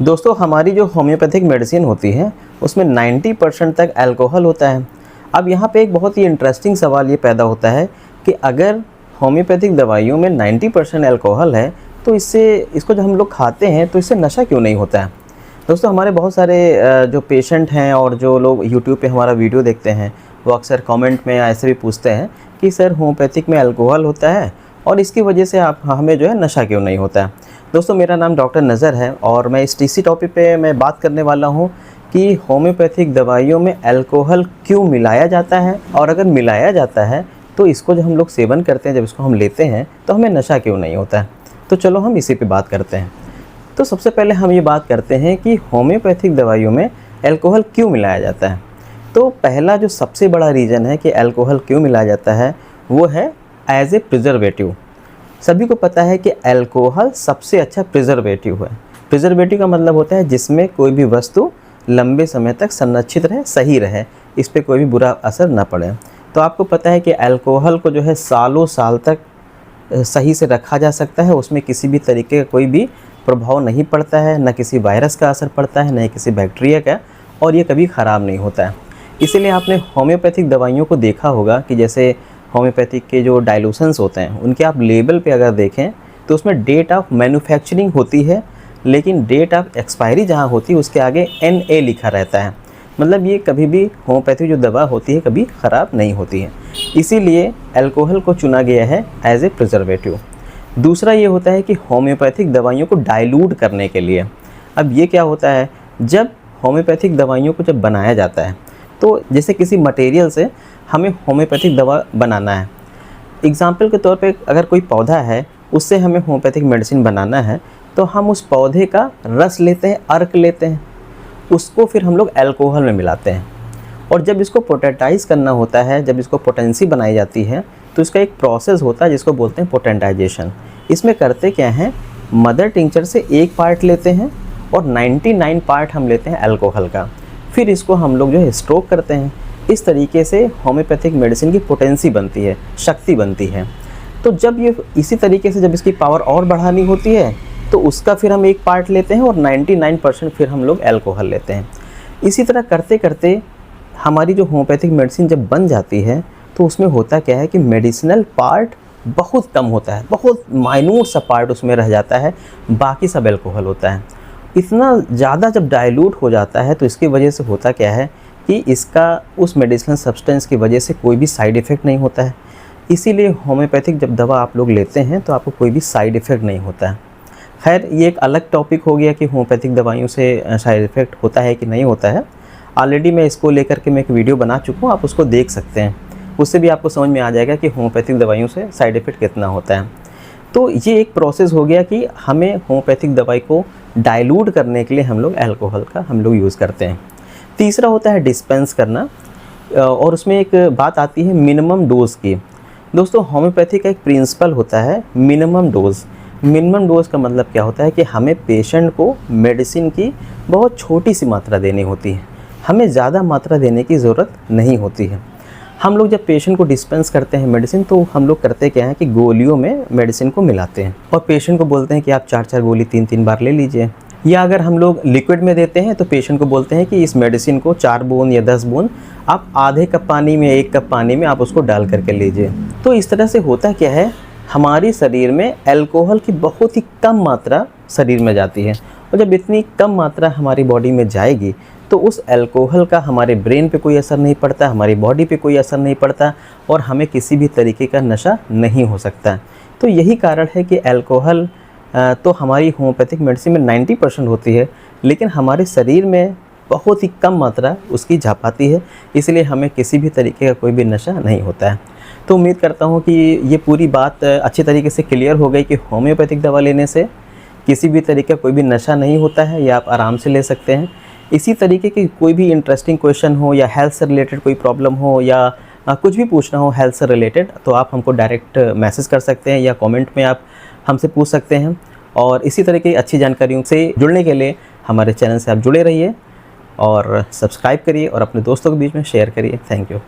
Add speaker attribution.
Speaker 1: दोस्तों हमारी जो होम्योपैथिक मेडिसिन होती है उसमें 90% तक अल्कोहल होता है। अब यहाँ पे एक बहुत ही इंटरेस्टिंग सवाल ये पैदा होता है कि अगर होम्योपैथिक दवाइयों में 90% अल्कोहल है तो इसको जब हम लोग खाते हैं तो इससे नशा क्यों नहीं होता है। दोस्तों हमारे बहुत सारे जो पेशेंट हैं और जो लोग यूट्यूब पे हमारा वीडियो देखते हैं वो अक्सर कमेंट में ऐसे भी पूछते हैं कि सर होम्योपैथिक में अल्कोहल होता है और इसकी वजह से हमें जो है नशा क्यों नहीं होता है। दोस्तों मेरा नाम डॉक्टर नज़र है और मैं इसी टॉपिक पे मैं बात करने वाला हूँ कि होम्योपैथिक दवाइयों में अल्कोहल क्यों मिलाया जाता है और अगर मिलाया जाता है तो इसको जब हम लोग सेवन करते हैं, जब इसको हम लेते हैं तो हमें नशा क्यों नहीं होता है। तो चलो हम इसी पे बात करते हैं। तो सबसे पहले हम ये बात करते हैं कि होम्योपैथिक दवाइयों में अल्कोहल क्यों मिलाया जाता है। तो पहला जो सबसे बड़ा रीज़न है कि अल्कोहल क्यों मिलाया जाता है वो है एज ए प्रिजर्वेटिव। सभी को पता है कि अल्कोहल सबसे अच्छा प्रिजर्वेटिव है। प्रिजर्वेटिव का मतलब होता है जिसमें कोई भी वस्तु लंबे समय तक संरक्षित रहे, सही रहे, इस पर कोई भी बुरा असर न पड़े। तो आपको पता है कि अल्कोहल को जो है सालों साल तक सही से रखा जा सकता है, उसमें किसी भी तरीके का कोई भी प्रभाव नहीं पड़ता है, न किसी वायरस का असर पड़ता है, न किसी बैक्टीरिया का, और ये कभी ख़राब नहीं होता है। इसीलिए आपने होम्योपैथिक दवाइयों को देखा होगा कि जैसे होम्योपैथिक के जो डाइल्यूशंस होते हैं उनके आप लेबल पे अगर देखें तो उसमें डेट ऑफ मैन्युफैक्चरिंग होती है, लेकिन डेट ऑफ एक्सपायरी जहाँ होती है उसके आगे NA लिखा रहता है। मतलब ये कभी भी होम्योपैथिक जो दवा होती है कभी ख़राब नहीं होती है। इसीलिए अल्कोहल को चुना गया है एज ए प्रिजर्वेटिव। दूसरा ये होता है कि होम्योपैथिक दवाइयों को डाइल्यूट करने के लिए, अब ये क्या होता है, जब होम्योपैथिक दवाइयों को जब बनाया जाता है तो जैसे किसी मटेरियल से हमें होम्योपैथिक दवा बनाना है। एग्ज़ाम्पल के तौर पे अगर कोई पौधा है उससे हमें होम्योपैथिक मेडिसिन बनाना है तो हम उस पौधे का रस लेते हैं, अर्क लेते हैं, उसको फिर हम लोग अल्कोहल में मिलाते हैं और जब इसको पोटेंटाइज करना होता है, जब इसको पोटेंसी बनाई जाती है तो इसका एक प्रोसेस होता है जिसको बोलते हैं पोटेंटाइजेशन। इसमें करते क्या हैं, मदर टिंचर से एक पार्ट लेते हैं और 99 पार्ट हम लेते हैं अल्कोहल का, फिर इसको हम लोग जो है स्ट्रोक करते हैं। इस तरीके से होम्योपैथिक मेडिसिन की पोटेंसी बनती है, शक्ति बनती है। तो जब ये इसी तरीके से जब इसकी पावर और बढ़ानी होती है तो उसका फिर हम एक पार्ट लेते हैं और 99% फिर हम लोग अल्कोहल लेते हैं। इसी तरह करते करते हमारी जो होम्योपैथिक मेडिसिन जब बन जाती है तो उसमें होता क्या है कि मेडिसिनल पार्ट बहुत कम होता है, बहुत माइन्यूट सा पार्ट उसमें रह जाता है, बाकी सब अल्कोहल होता है। इतना ज़्यादा जब डाइल्यूट हो जाता है तो इसकी वजह से होता क्या है कि इसका उस मेडिसिनल सब्सटेंस की वजह से कोई भी साइड इफ़ेक्ट नहीं होता है। इसीलिए होम्योपैथिक जब दवा आप लोग लेते हैं तो आपको कोई भी साइड इफ़ेक्ट नहीं होता है। खैर ये एक अलग टॉपिक हो गया कि होम्योपैथिक दवाइयों से साइड इफ़ेक्ट होता है कि नहीं होता है। ऑलरेडी मैं इसको लेकर के मैं एक वीडियो बना चुका हूँ, आप उसको देख सकते हैं, उससे भी आपको समझ में आ जाएगा कि होम्योपैथिक दवाइयों से साइड इफ़ेक्ट कितना होता है। तो ये एक प्रोसेस हो गया कि हमें होम्योपैथिक दवाई को डाइल्यूट करने के लिए हम लोग अल्कोहल का हम लोग यूज़ करते हैं। तीसरा होता है डिस्पेंस करना, और उसमें एक बात आती है मिनिमम डोज की। दोस्तों होम्योपैथी का एक प्रिंसिपल होता है मिनिमम डोज। मिनिमम डोज का मतलब क्या होता है कि हमें पेशेंट को मेडिसिन की बहुत छोटी सी मात्रा देनी होती है, हमें ज़्यादा मात्रा देने की ज़रूरत नहीं होती है। हम लोग जब पेशेंट को डिस्पेंस करते हैं मेडिसिन तो हम लोग करते क्या है कि गोलियों में मेडिसिन को मिलाते हैं और पेशेंट को बोलते हैं कि आप 4-4 गोली 3-3 बार ले लीजिए। या अगर हम लोग लिक्विड में देते हैं तो पेशेंट को बोलते हैं कि इस मेडिसिन को 4 बूंद या 10 बूंद आप आधे कप पानी में, 1 कप पानी में आप उसको डाल करके लीजिए। तो इस तरह से होता क्या है, हमारी शरीर में अल्कोहल की बहुत ही कम मात्रा शरीर में जाती है और जब इतनी कम मात्रा हमारी बॉडी में जाएगी तो उस अल्कोहल का हमारे ब्रेन पे कोई असर नहीं पड़ता, हमारी बॉडी पे कोई असर नहीं पड़ता और हमें किसी भी तरीके का नशा नहीं हो सकता। तो यही कारण है कि अल्कोहल तो हमारी होम्योपैथिक मेडिसिन में 90% होती है, लेकिन हमारे शरीर में बहुत ही कम मात्रा उसकी जा पाती है, इसलिए हमें किसी भी तरीके का कोई भी नशा नहीं होता है। तो उम्मीद करता हूँ कि ये पूरी बात अच्छी तरीके से क्लियर हो गई कि होम्योपैथिक दवा लेने से किसी भी तरीके का कोई भी नशा नहीं होता है, या आप आराम से ले सकते हैं। इसी तरीके की कोई भी इंटरेस्टिंग क्वेश्चन हो या हेल्थ से रिलेटेड कोई प्रॉब्लम हो या कुछ भी पूछना हो हेल्थ से रिलेटेड तो आप हमको डायरेक्ट मैसेज कर सकते हैं या कमेंट में आप हमसे पूछ सकते हैं। और इसी तरह की अच्छी जानकारियों से जुड़ने के लिए हमारे चैनल से आप जुड़े रहिए और सब्सक्राइब करिए और अपने दोस्तों के बीच में शेयर करिए। Thank you.